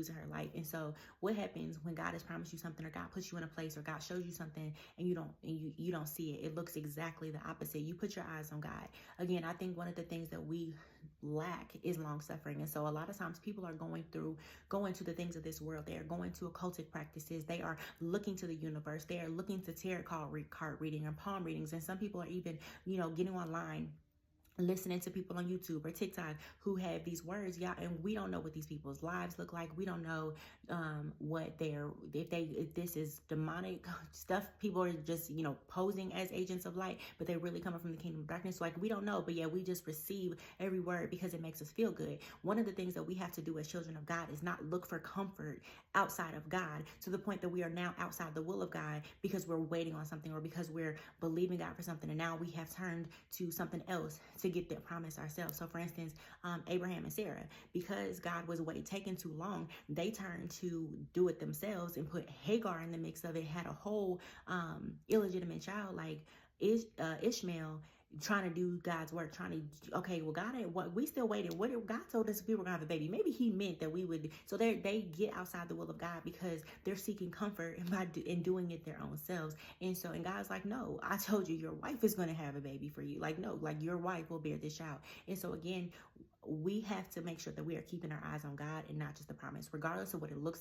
losing her life. And so what happens when God has promised you something, or God puts you in a place, or God shows you something, and you don't see it? It looks exactly the opposite. You put your eyes on God. Again, I think one of the things that we lack is long suffering. And so a lot of times people are going to the things of this world. They are going to occultic practices. They are looking to the universe. They are looking to tarot card reading or palm readings. And some people are even, getting online, listening to people on YouTube or TikTok who have these words, y'all, and we don't know what these people's lives look like. We don't know what if this is demonic stuff. People are just, posing as agents of light, but they're really coming from the kingdom of darkness. Like, we don't know, but yeah, we just receive every word because it makes us feel good. One of the things that we have to do as children of God is not look for comfort outside of God, to the point that we are now outside the will of God because we're waiting on something, or because we're believing God for something, and now we have turned to something else to get that promise ourselves. So for instance, Abraham and Sarah, because God was taking too long, they turned to do it themselves and put Hagar in the mix of it, had a whole illegitimate child like Ishmael, trying to do God's work, okay, well, we still waited. What if God told us we were gonna have a baby? Maybe he meant that we would. So they get outside the will of God because they're seeking comfort in doing it their own selves. And God's like, no, I told you your wife is gonna have a baby for you. Like, no, like, your wife will bear this child. And so again, we have to make sure that we are keeping our eyes on God and not just the promise, regardless of what it looks like.